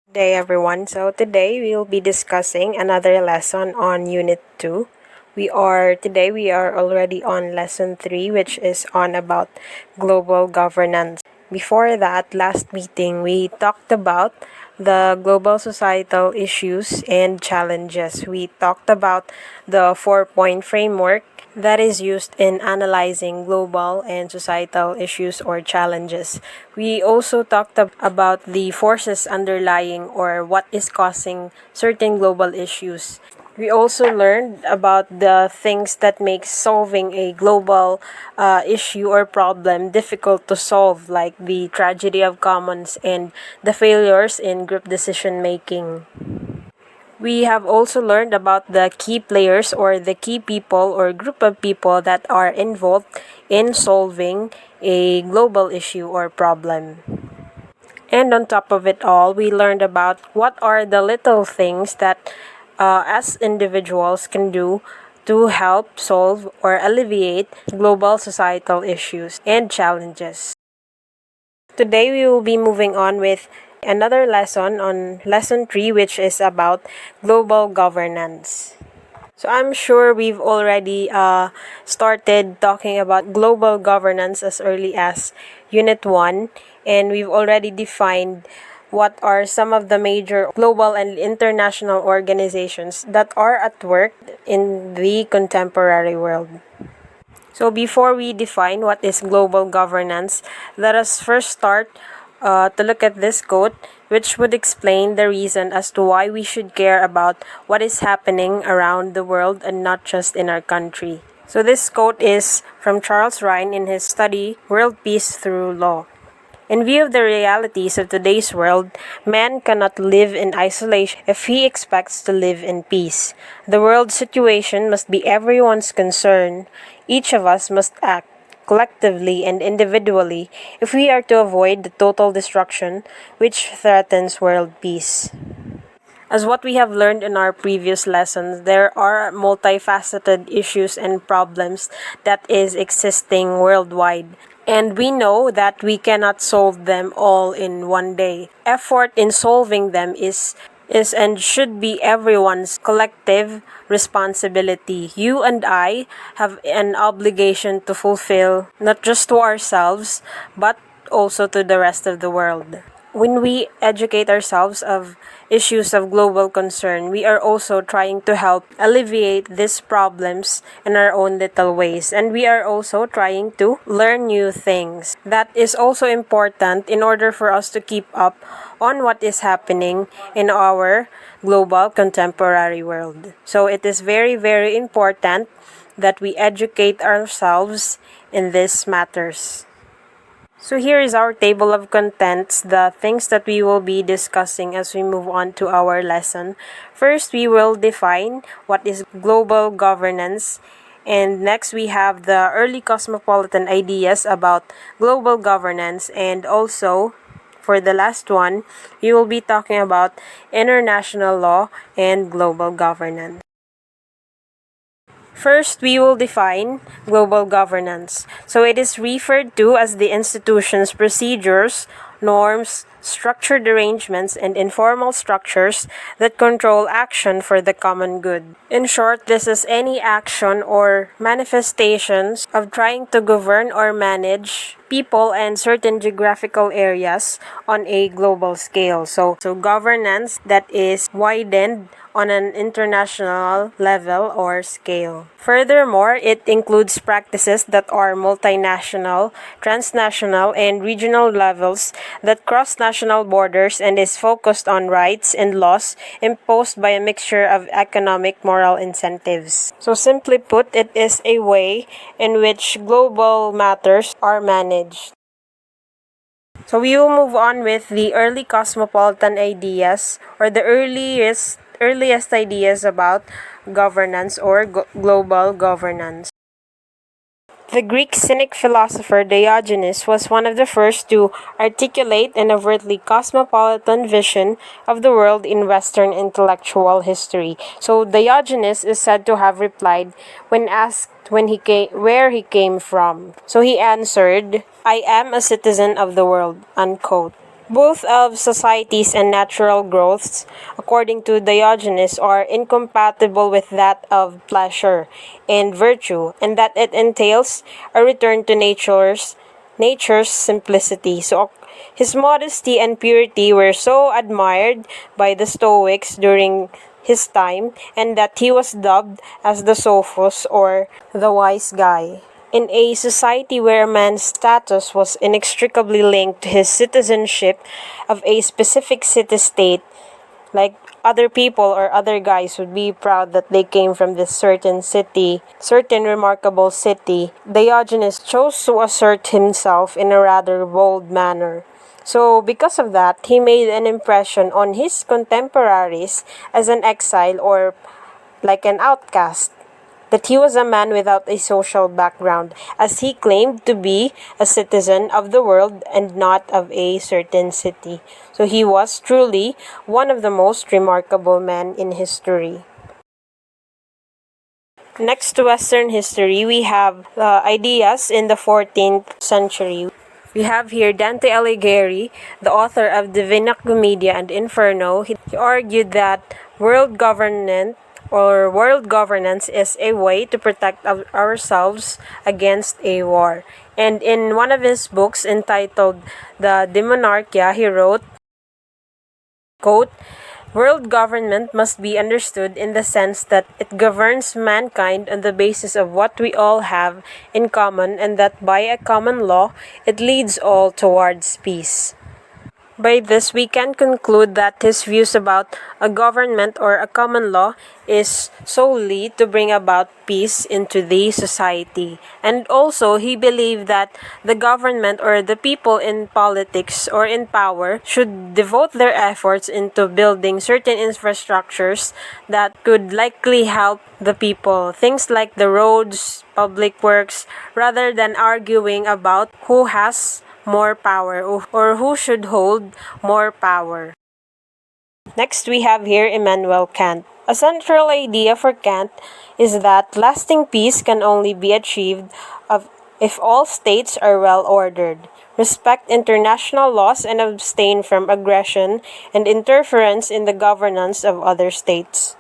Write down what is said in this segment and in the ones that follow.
Day everyone. So today we'll be discussing another lesson on Unit 2. We are already on lesson 3, which is on about global governance. Before that, last meeting we talked about the global societal issues and challenges. We talked about the 4-point framework that is used in analyzing global and societal issues or challenges. We also talked about the forces underlying or what is causing certain global issues. We also learned about the things that make solving a global issue or problem difficult to solve, like the tragedy of commons and the failures in group decision making. We have also learned about the key players or the key people or group of people that are involved in solving a global issue or problem. And on top of it all, we learned about what are the little things that as individuals can do to help solve or alleviate global societal issues and challenges. Today we will be moving on with another lesson on lesson 3, which is about global governance. So I'm sure we've already started talking about global governance as early as Unit 1, and we've already defined what are some of the major global and international organizations that are at work in the contemporary world. So before we define what is global governance, let us first start to look at this quote, which would explain the reason as to why we should care about what is happening around the world and not just in our country. So this quote is from Charles Rhine in his study, World Peace Through Law. In view of the realities of today's world, man cannot live in isolation if he expects to live in peace. The world situation must be everyone's concern. Each of us must act collectively and individually if we are to avoid the total destruction which threatens world peace. As what we have learned in our previous lessons, there are multifaceted issues and problems that is existing worldwide. And we know that we cannot solve them all in one day. Effort in solving them is and should be everyone's collective responsibility. You and I have an obligation to fulfill, not just to ourselves, but also to the rest of the world. When we educate ourselves of issues of global concern, we are also trying to help alleviate these problems in our own little ways. And we are also trying to learn new things. That is also important in order for us to keep up on what is happening in our global contemporary world. So it is very, very important that we educate ourselves in these matters. So here is our table of contents, the things that we will be discussing as we move on to our lesson. First, we will define what is global governance. And next, we have the early cosmopolitan ideas about global governance. And also, for the last one, we will be talking about international law and global governance. First, we will define global governance. So it is referred to as the institutions, procedures, norms, structured arrangements, and informal structures that control action for the common good. In short, this is any action or manifestations of trying to govern or manage people and certain geographical areas on a global scale. So governance that is widened on an international level or scale. Furthermore, it includes practices that are multinational, transnational, and regional levels that cross national borders and is focused on rights and laws imposed by a mixture of economic, moral incentives. So simply put, it is a way in which global matters are managed. So we will move on with the early cosmopolitan ideas or the earliest ideas about governance or global governance. The Greek Cynic philosopher Diogenes was one of the first to articulate an overtly cosmopolitan vision of the world in Western intellectual history. So Diogenes is said to have replied when asked where he came from. So he answered, "I am a citizen of the world," unquote. Both of societies and natural growths, according to Diogenes, are incompatible with that of pleasure and virtue, and that it entails a return to nature's simplicity. So his modesty and purity were so admired by the Stoics during his time, and that he was dubbed as the Sophos, or the wise guy. In a society where a man's status was inextricably linked to his citizenship of a specific city-state, like other people or other guys would be proud that they came from this certain city, certain remarkable city, Diogenes chose to assert himself in a rather bold manner. So, because of that, he made an impression on his contemporaries as an exile or like an outcast, that he was a man without a social background, as he claimed to be a citizen of the world and not of a certain city. So he was truly one of the most remarkable men in history. Next to Western history, we have ideas in the 14th century. We have here Dante Alighieri, the author of Divina Commedia and Inferno. He argued that world governance is a way to protect ourselves against a war. And in one of his books entitled The Demonarchia, he wrote, quote, "World government must be understood in the sense that it governs mankind on the basis of what we all have in common, and that by a common law it leads all towards peace." By this, we can conclude that his views about a government or a common law is solely to bring about peace into the society. And also, he believed that the government or the people in politics or in power should devote their efforts into building certain infrastructures that could likely help the people. Things like the roads, public works, rather than arguing about who has more power or who should hold more power. Next, we have here Immanuel Kant. A central idea for Kant is that lasting peace can only be achieved if all states are well ordered, respect international laws, and abstain from aggression and interference in the governance of other states.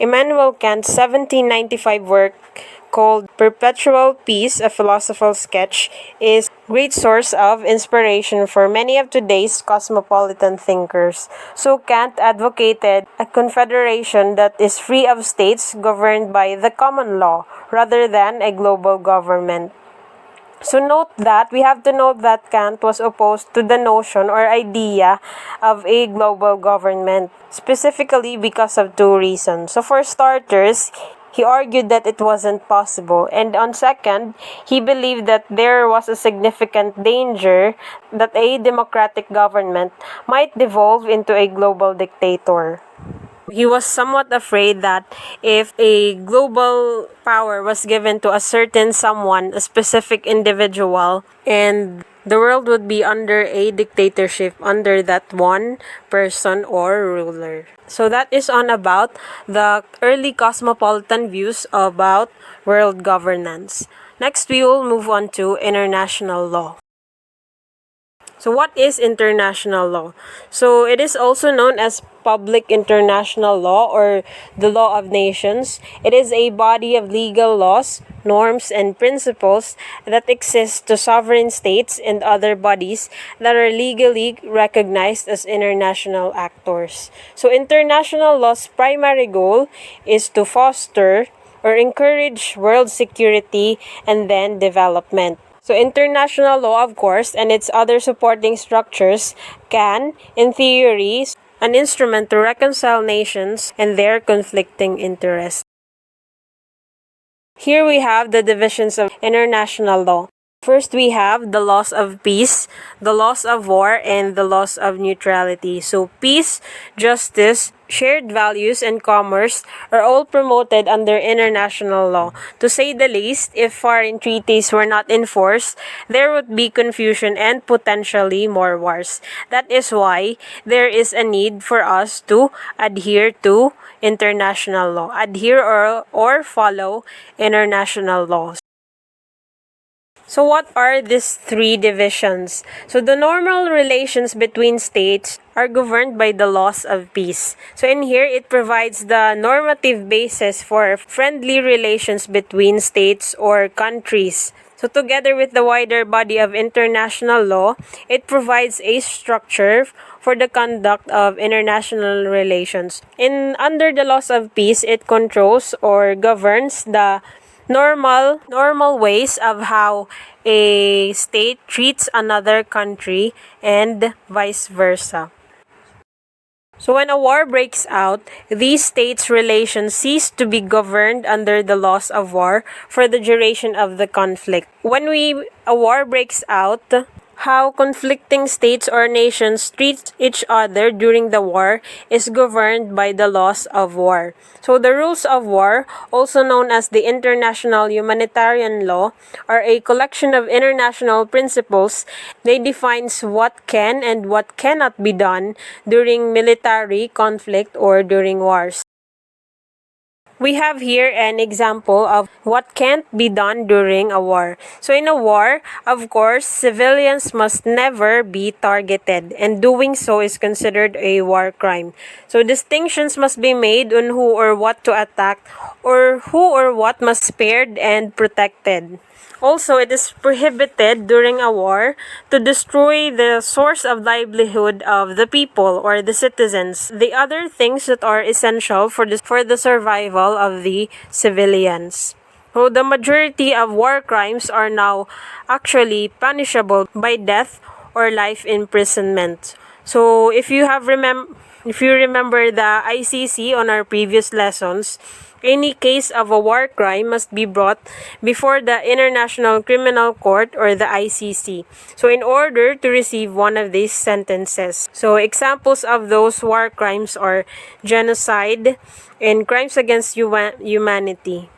Immanuel Kant's 1795 work called Perpetual Peace, a Philosophical Sketch, is a great source of inspiration for many of today's cosmopolitan thinkers. So Kant advocated a confederation that is free of states governed by the common law rather than a global government. So we have to note that Kant was opposed to the notion or idea of a global government, specifically because of two reasons. So for starters, he argued that it wasn't possible, and on second, he believed that there was a significant danger that a democratic government might devolve into a global dictator. He was somewhat afraid that if a global power was given to a certain someone, a specific individual, and the world would be under a dictatorship under that one person or ruler. So that is on about the early cosmopolitan views about world governance. Next, we will move on to international law. So what is international law? So it is also known as public international law or the law of nations. It is a body of legal laws, norms, and principles that exist to sovereign states and other bodies that are legally recognized as international actors. So international law's primary goal is to foster or encourage world security and then development. So international law, of course, and its other supporting structures can, in theory, an instrument to reconcile nations and their conflicting interests. Here we have the divisions of international law. First, we have the laws of peace, the laws of war, and the laws of neutrality. So peace, justice, shared values, and commerce are all promoted under international law. To say the least, if foreign treaties were not enforced, there would be confusion and potentially more wars. That is why there is a need for us to adhere to international law, adhere or follow international laws. So what are these three divisions? So the normal relations between states are governed by the laws of peace. So in here, it provides the normative basis for friendly relations between states or countries. So together with the wider body of international law, it provides a structure for the conduct of international relations. Under the laws of peace, it controls or governs the normal ways of how a state treats another country and vice versa. So when a war breaks out, these states' relations cease to be governed under the laws of war for the duration of the conflict. When a war breaks out, how conflicting states or nations treat each other during the war is governed by the laws of war. So the rules of war, also known as the international humanitarian law, are a collection of international principles. They defines what can and what cannot be done during military conflict or during wars. We have here an example of what can't be done during a war. So in a war, of course, civilians must never be targeted, and doing so is considered a war crime. So distinctions must be made on who or what to attack, or who or what must be spared and protected. Also, it is prohibited during a war to destroy the source of livelihood of the people or the citizens, the other things that are essential for the survival of the civilians. So the majority of war crimes are now actually punishable by death or life imprisonment. So if you remember the ICC on our previous lessons, any case of a war crime must be brought before the International Criminal Court or the ICC. So in order to receive one of these sentences. So examples of those war crimes are genocide and crimes against humanity.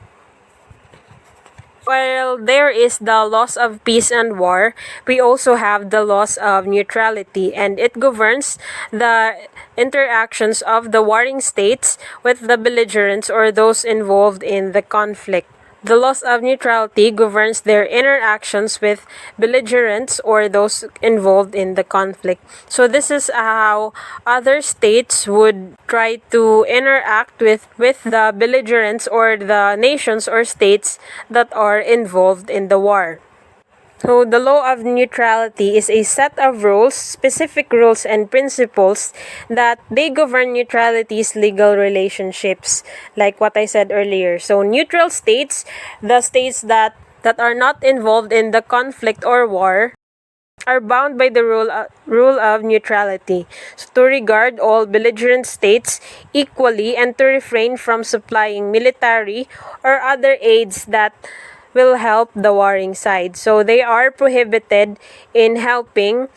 While there is the laws of peace and war, we also have the laws of neutrality, and it governs the interactions of the warring states with the belligerents or those involved in the conflict. The laws of neutrality governs their interactions with belligerents or those involved in the conflict. So this is how other states would try to interact with the belligerents or the nations or states that are involved in the war. So the law of neutrality is a set of rules, specific rules and principles that they govern neutrality's legal relationships, like what I said earlier. So neutral states, the states that are not involved in the conflict or war, are bound by the rule of neutrality, so to regard all belligerent states equally and to refrain from supplying military or other aids that will help the warring side. So they are prohibited in helping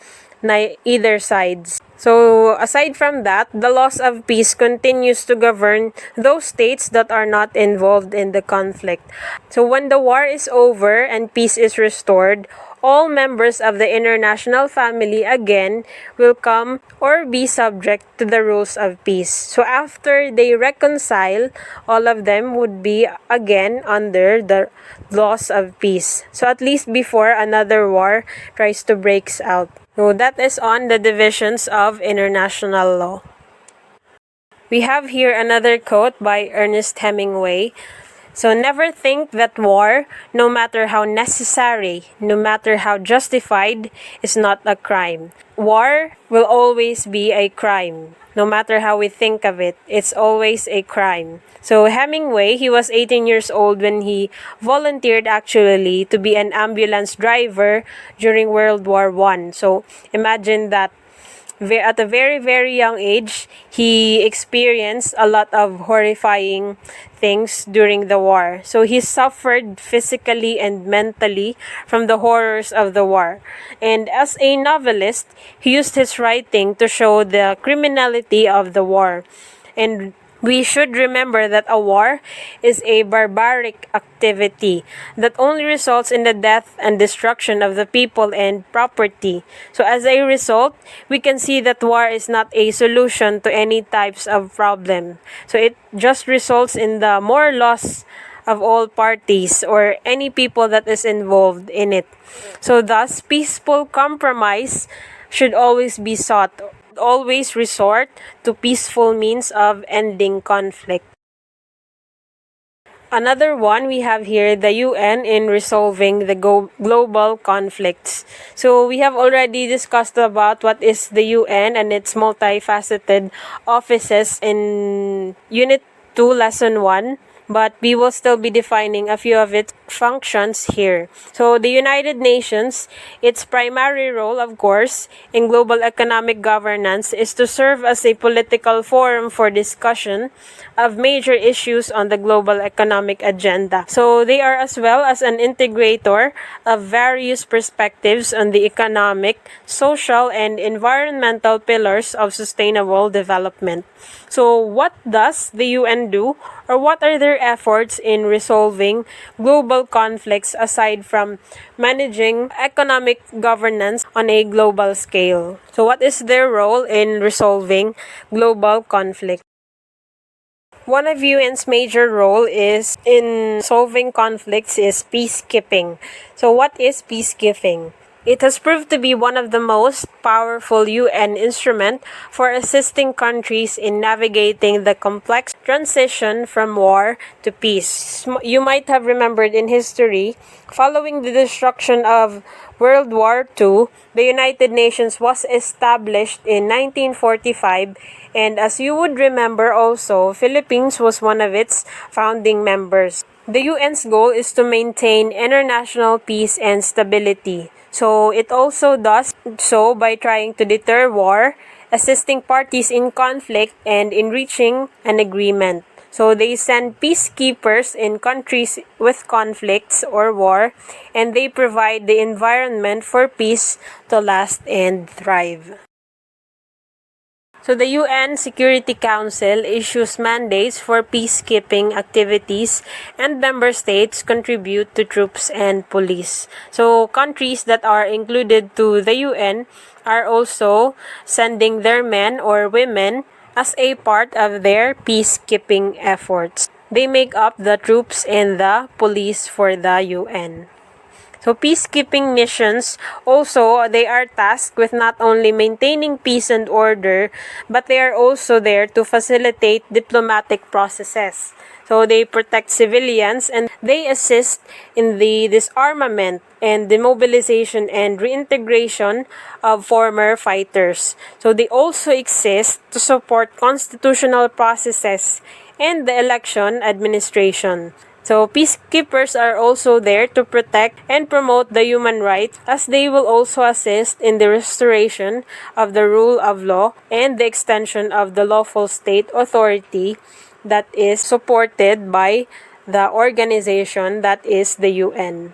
either sides. So aside from that, the laws of peace continues to govern those states that are not involved in the conflict. So when the war is over and peace is restored, all members of the international family again will come or be subject to the rules of peace. So after they reconcile, all of them would be again under the laws of peace. So at least before another war tries to break out. So that is on the divisions of international law. We have here another quote by Ernest Hemingway. So never think that war, no matter how necessary, no matter how justified, is not a crime. War will always be a crime. No matter how we think of it, it's always a crime. So Hemingway, he was 18 years old when he volunteered actually to be an ambulance driver during World War I. So imagine that at a very, very young age, he experienced a lot of horrifying things during the war. So he suffered physically and mentally from the horrors of the war. And as a novelist, he used his writing to show the criminality of the war. And we should remember that a war is a barbaric activity that only results in the death and destruction of the people and property. So as a result, we can see that war is not a solution to any types of problem. So it just results in the more loss of all parties or any people that is involved in it. So thus, peaceful compromise should always be sought. Always resort to peaceful means of ending conflict. Another one we have here, the UN in resolving the global conflicts. So we have already discussed about what is the UN and its multifaceted offices in Unit 2, Lesson 1. But we will still be defining a few of its functions here. So the United Nations, its primary role, of course, in global economic governance is to serve as a political forum for discussion of major issues on the global economic agenda. So they are as well as an integrator of various perspectives on the economic, social, and environmental pillars of sustainable development. So what does the UN do, or what are their efforts in resolving global conflicts aside from managing economic governance on a global scale? So what is their role in resolving global conflict? One of UN's major role is in solving conflicts is peacekeeping. So what is peacekeeping? It has proved to be one of the most powerful UN instrument for assisting countries in navigating the complex transition from war to peace. You might have remembered in history, following the destruction of World War II, the United Nations was established in 1945, and as you would remember also, Philippines was one of its founding members. The UN's goal is to maintain international peace and stability. So it also does so by trying to deter war, assisting parties in conflict, and in reaching an agreement. So they send peacekeepers in countries with conflicts or war, and they provide the environment for peace to last and thrive. So the UN Security Council issues mandates for peacekeeping activities, and member states contribute to troops and police. So countries that are included to the UN are also sending their men or women as a part of their peacekeeping efforts. They make up the troops and the police for the UN. So peacekeeping missions also, they are tasked with not only maintaining peace and order, but they are also there to facilitate diplomatic processes. So they protect civilians and they assist in the disarmament and demobilization and reintegration of former fighters. So they also exist to support constitutional processes and the election administration. So peacekeepers are also there to protect and promote the human rights, as they will also assist in the restoration of the rule of law and the extension of the lawful state authority that is supported by the organization that is the UN.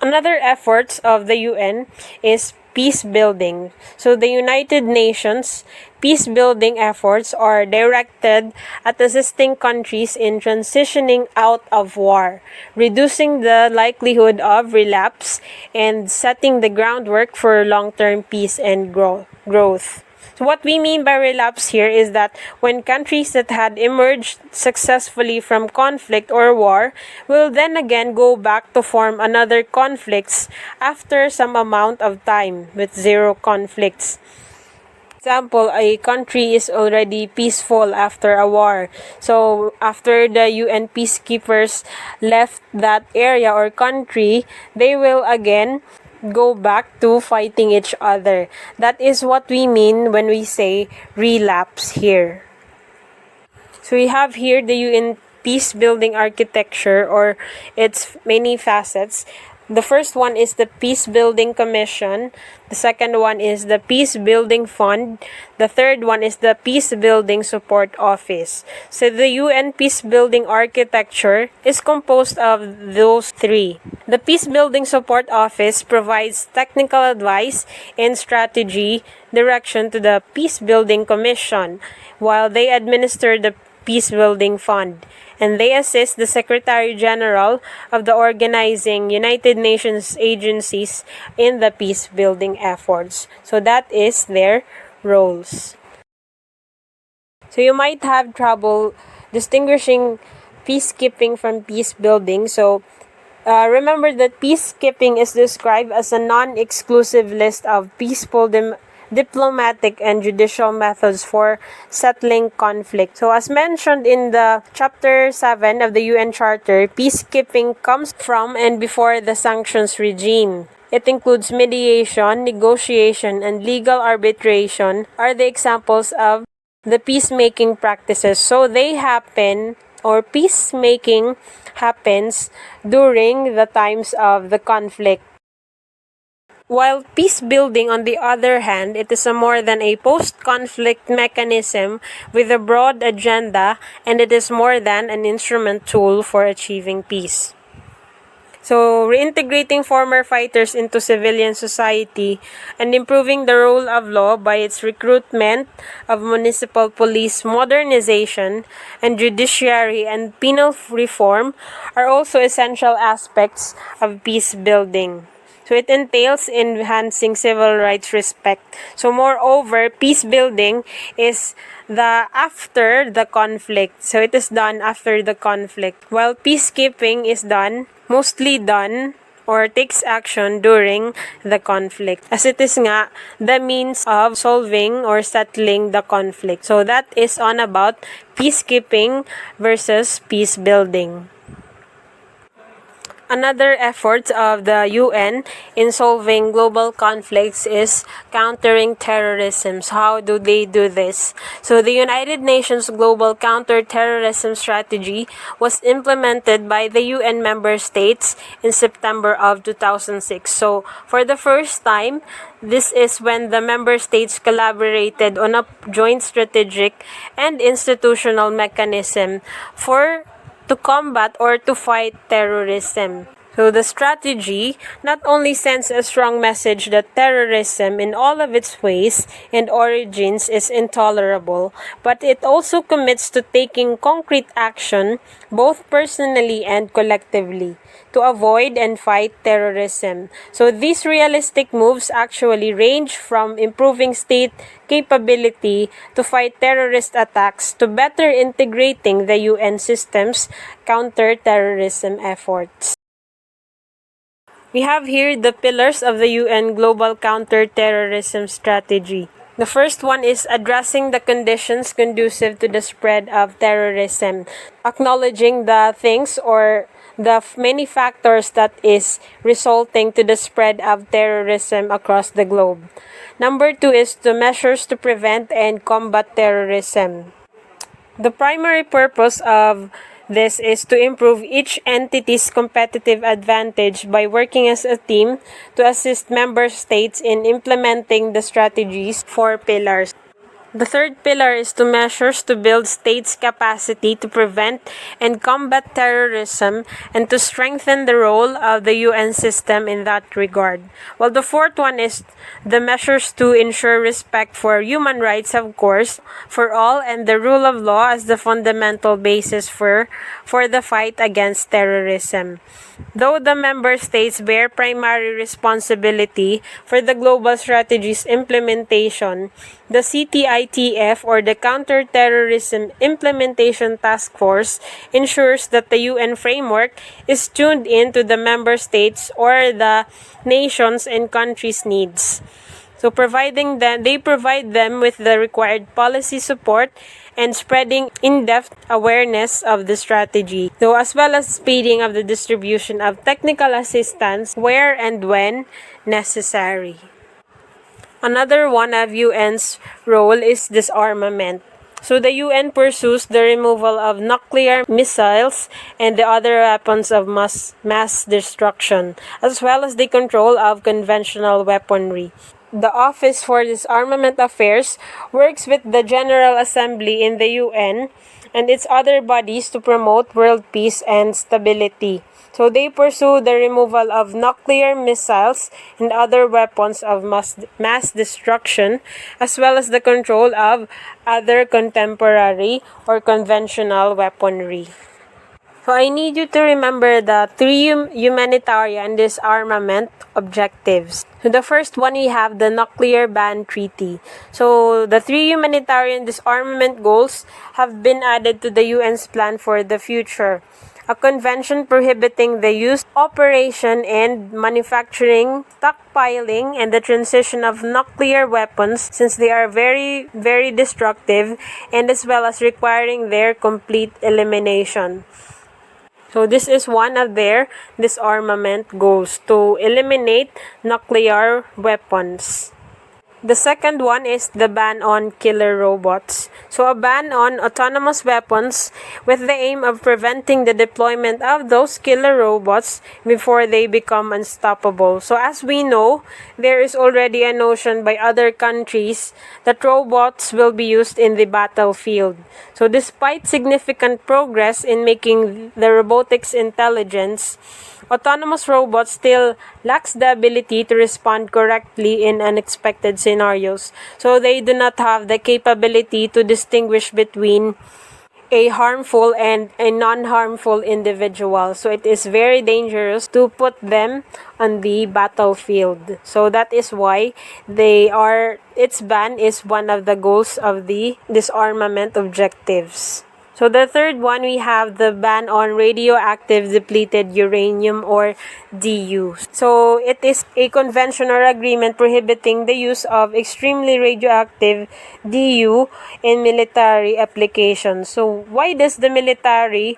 Another efforts of the UN is peace building. So the United Nations peace building efforts are directed at assisting countries in transitioning out of war, reducing the likelihood of relapse, and setting the groundwork for long-term peace and growth. So what we mean by relapse here is that when countries that had emerged successfully from conflict or war will then again go back to form another conflicts after some amount of time with zero conflicts. Example, a country is already peaceful after a war. So after the UN peacekeepers left that area or country, they will again go back to fighting each other. That is what we mean when we say relapse here. So we have here the UN peace building architecture or its many facets. The first one is the Peace Building Commission. The second one is the Peace Building Fund. The third one is the Peace Building Support Office. So the UN Peace Building architecture is composed of those three. The Peace Building Support Office provides technical advice and strategy direction to the Peace Building Commission, while they administer the Peace Building Fund, and they assist the Secretary General of the organizing United Nations agencies in the peace building efforts. So that is their roles. So you might have trouble distinguishing peacekeeping from peace building. So remember that peacekeeping is described as a non-exclusive list of peaceful diplomatic and judicial methods for settling conflict. So as mentioned in the Chapter 7 of the UN Charter, peacekeeping comes from and before the sanctions regime. It includes mediation, negotiation, and legal arbitration are the examples of the peacemaking practices. So they happen, or peacemaking happens during the times of the conflict. While peace building, on the other hand, it is a more than a post-conflict mechanism with a broad agenda, and it is more than an instrument tool for achieving peace. So, reintegrating former fighters into civilian society and improving the rule of law by its recruitment of municipal police, modernization, and judiciary and penal reform are also essential aspects of peace building. So it entails enhancing civil rights respect. So moreover, peace building is the after the conflict. So it is done after the conflict. While peacekeeping is mostly done or takes action during the conflict. As it is nga the means of solving or settling the conflict. So that is on about peacekeeping versus peace building. Another effort of the UN in solving global conflicts is countering terrorism. So how do they do this? So the United Nations Global Counter-Terrorism Strategy was implemented by the UN member states in September of 2006. So for the first time, this is when the member states collaborated on a joint strategic and institutional mechanism to combat or to fight terrorism. So the strategy not only sends a strong message that terrorism in all of its ways and origins is intolerable, but it also commits to taking concrete action both personally and collectively to avoid and fight terrorism. So these realistic moves actually range from improving state capability to fight terrorist attacks to better integrating the UN system's counter-terrorism efforts. We have here the pillars of the UN Global Counter-Terrorism Strategy. The first one is addressing the conditions conducive to the spread of terrorism, acknowledging the things or the many factors that is resulting to the spread of terrorism across the globe. Number 2 is the measures to prevent and combat terrorism. The primary purpose of this is to improve each entity's competitive advantage by working as a team to assist member states in implementing the strategy's 4 pillars. The third pillar is to measures to build states' capacity to prevent and combat terrorism and to strengthen the role of the UN system in that regard. While the fourth one is the measures to ensure respect for human rights, of course, for all, and the rule of law as the fundamental basis for the fight against terrorism. Though the member states bear primary responsibility for the global strategy's implementation, the CTITF, or the Counter-Terrorism Implementation Task Force, ensures that the UN framework is tuned in to the member states or the nations and countries' needs. So they provide them with the required policy support and spreading in-depth awareness of the strategy, so as well as speeding of the distribution of technical assistance where and when necessary. Another one of UN's role is disarmament. So the UN pursues the removal of nuclear missiles and the other weapons of mass destruction, as well as the control of conventional weaponry. The Office for Disarmament Affairs works with the General Assembly in the UN and its other bodies to promote world peace and stability. So they pursue the removal of nuclear missiles and other weapons of mass destruction, as well as the control of other contemporary or conventional weaponry. So I need you to remember the three humanitarian disarmament objectives. So the first one, we have the nuclear ban treaty. So the three humanitarian disarmament goals have been added to the UN's plan for the future. A convention prohibiting the use, operation, and manufacturing, stockpiling, and the transition of nuclear weapons, since they are very, very destructive, and as well as requiring their complete elimination. So this is one of their disarmament goals, to eliminate nuclear weapons. The second one is the ban on killer robots. So a ban on autonomous weapons with the aim of preventing the deployment of those killer robots before they become unstoppable. So as we know, there is already a notion by other countries that robots will be used in the battlefield. So despite significant progress in making the robotics intelligence, autonomous robots still lacks the ability to respond correctly in unexpected scenarios. So they do not have the capability to distinguish between a harmful and a non-harmful individual. So it is very dangerous to put them on the battlefield. So that is why its ban is one of the goals of the disarmament objectives. So the third one, we have the ban on radioactive depleted uranium, or DU. So it is a convention or agreement prohibiting the use of extremely radioactive DU in military applications. So why does the military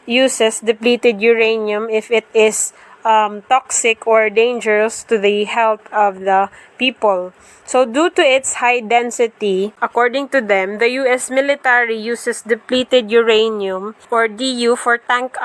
uses depleted uranium if it is toxic or dangerous to the health of the people? So due to its high density, according to them, the US military uses depleted uranium, or DU, for tank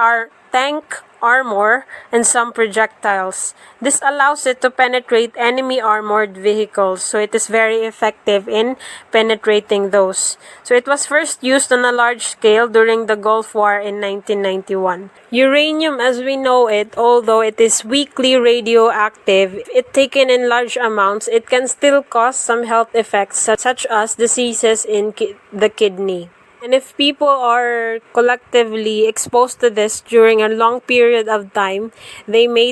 armor and some projectiles. This allows it to penetrate enemy armored vehicles, so it is very effective in penetrating those. So it was first used on a large scale during the Gulf War in 1991. Uranium, as we know it, although it is weakly radioactive, if it taken in large amounts, it can still cause some health effects such as diseases in the kidney. And if people are collectively exposed to this during a long period of time, they may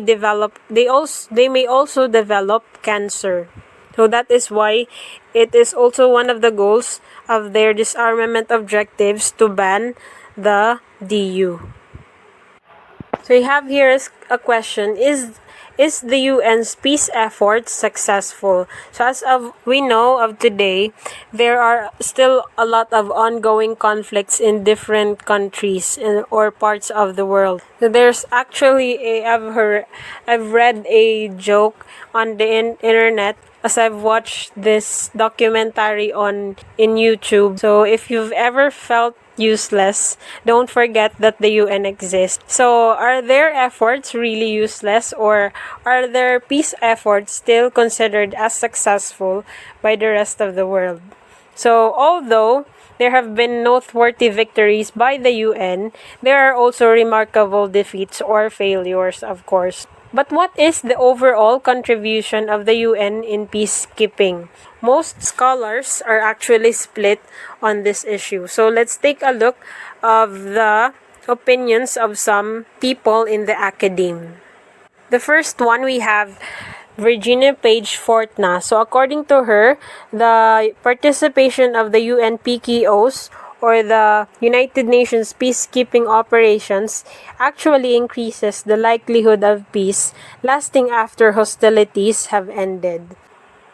also develop cancer. So that is why it is also one of the goals of their disarmament objectives to ban the DU. So we have here a question: Is the UN's peace efforts successful? So as we know of today, there are still a lot of ongoing conflicts in different countries or parts of the world. So there's actually I've read a joke on the internet as I've watched this documentary in YouTube. So if you've ever felt useless, don't forget that the UN exists. So are their efforts really useless, or are their peace efforts still considered as successful by the rest of the world? So although there have been noteworthy victories by the UN, there are also remarkable defeats or failures, of course. But what is the overall contribution of the UN in peacekeeping? Most scholars are actually split on this issue. So let's take a look of the opinions of some people in the academe. The first one, we have Virginia Page Fortna. So according to her, the participation of the UN PKOs, or the United Nations peacekeeping operations, actually increases the likelihood of peace lasting after hostilities have ended.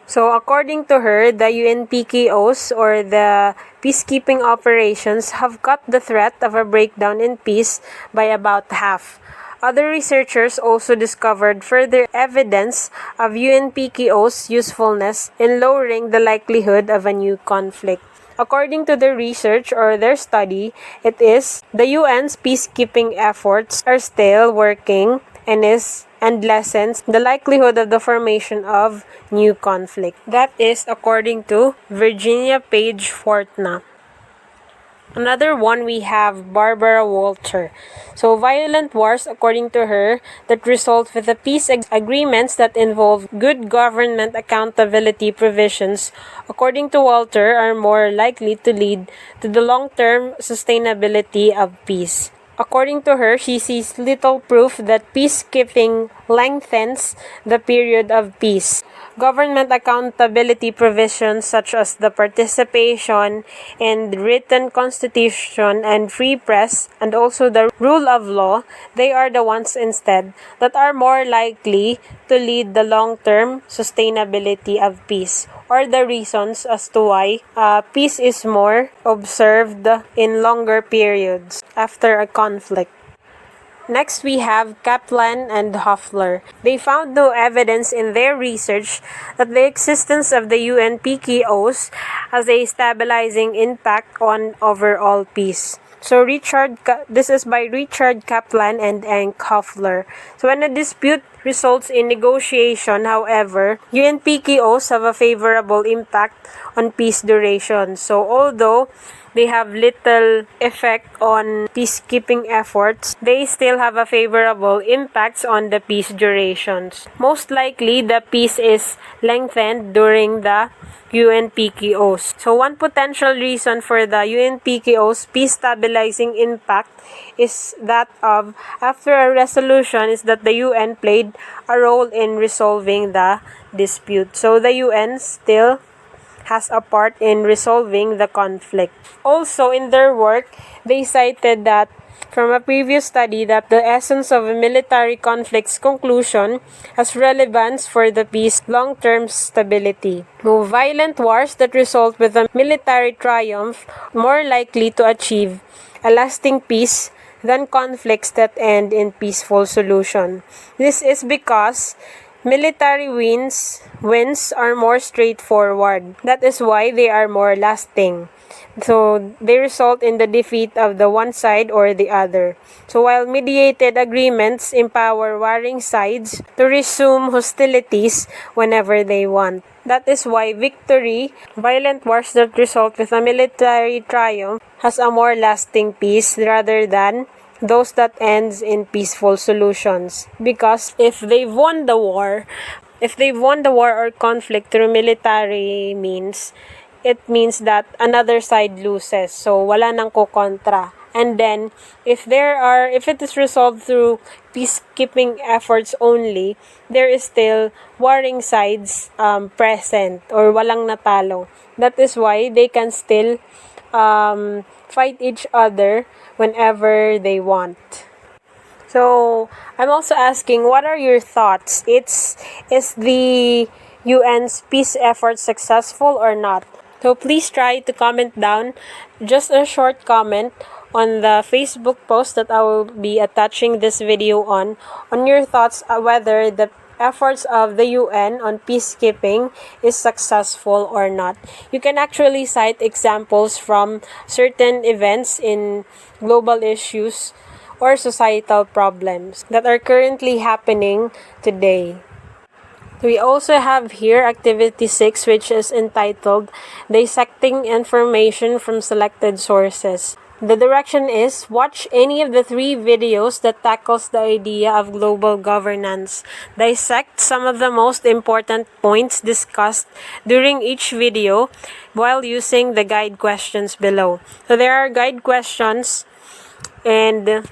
So according to her, the UN PKOs, or the peacekeeping operations, have cut the threat of a breakdown in peace by about half. Other researchers also discovered further evidence of UN PKO's usefulness in lowering the likelihood of a new conflict. According to their research or their study, it is the UN's peacekeeping efforts are still working and lessens the likelihood of the formation of new conflict. That is according to Virginia Page Fortna. Another one, we have Barbara Walter. So violent wars, according to her, that result with the peace agreements that involve good government accountability provisions, according to Walter, are more likely to lead to the long-term sustainability of peace. According to her, she sees little proof that peacekeeping lengthens the period of peace. Government accountability provisions such as the participation in written constitution and free press and also the rule of law, they are the ones instead that are more likely to lead the long-term sustainability of peace, or the reasons as to why peace is more observed in longer periods after a conflict. Next, we have Kaplan and Hoffler. They found no evidence in their research that the existence of the UNPKOs has a stabilizing impact on overall peace. So this is by Richard Kaplan and Hank Hoffler. So when a dispute results in negotiation, however, UNPKOs have a favorable impact on peace duration. So although they have little effect on peacekeeping efforts, they still have a favorable impacts on the peace durations. Most likely, the peace is lengthened during the UNPKOs. So one potential reason for the UNPKOs peace stabilizing impact is that of after a resolution is that the UN played a role in resolving the dispute. So the UN still has a part in resolving the conflict. Also, in their work, they cited that from a previous study that the essence of a military conflict's conclusion has relevance for the peace long-term stability. Violent wars that result with a military triumph more likely to achieve a lasting peace than conflicts that end in peaceful solution. This is because military wins are more straightforward. That is why they are more lasting. So they result in the defeat of the one side or the other. So while mediated agreements empower warring sides to resume hostilities whenever they want. That is why violent wars that result with a military triumph, has a more lasting peace rather than those that ends in peaceful solutions. Because if they've won the war or conflict through military means, it means that another side loses. So wala nang kukontra. And then if it is resolved through peacekeeping efforts only, there is still warring sides present or walang natalo. That is why they can still fight each other whenever they want. So I'm also asking, what are your thoughts? Is the UN's peace effort successful or not? So please try to comment down just a short comment on the Facebook post that I will be attaching this video on your thoughts whether the efforts of the UN on peacekeeping is successful or not. You can actually cite examples from certain events in global issues or societal problems that are currently happening today. We also have here activity 6, which is entitled Dissecting Information from Selected Sources. The direction is watch any of the 3 videos that tackles the idea of global governance. Dissect some of the most important points discussed during each video while using the guide questions below. So there are guide questions and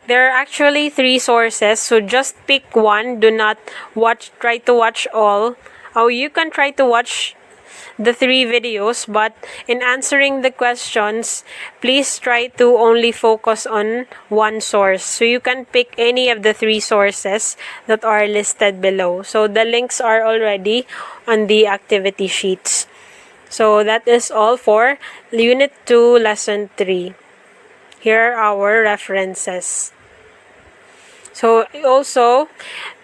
there are actually 3 sources, so just pick one. Do not try to watch all. You can try to watch the 3 videos, but in answering the questions, please try to only focus on one source. So you can pick any of the 3 sources that are listed below. So the links are already on the activity sheets. So that is all for Unit 2, Lesson 3. Here are our references. So also,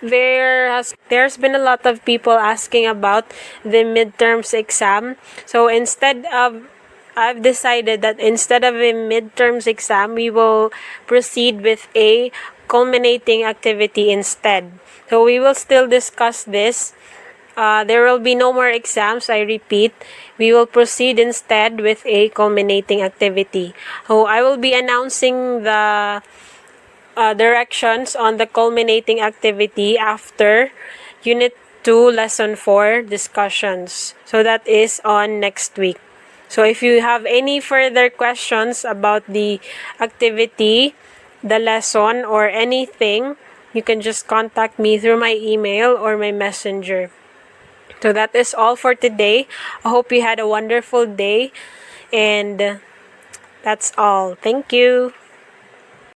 there's been a lot of people asking about the midterms exam. So I've decided that instead of a midterms exam, we will proceed with a culminating activity instead. So we will still discuss this. There will be no more exams, I repeat. We will proceed instead with a culminating activity. So I will be announcing the directions on the culminating activity after Unit 2, Lesson 4 discussions. So that is on next week. So if you have any further questions about the activity, the lesson or anything, you can just contact me through my email or my messenger. So that is all for today. I hope you had a wonderful day, and that's all. Thank you.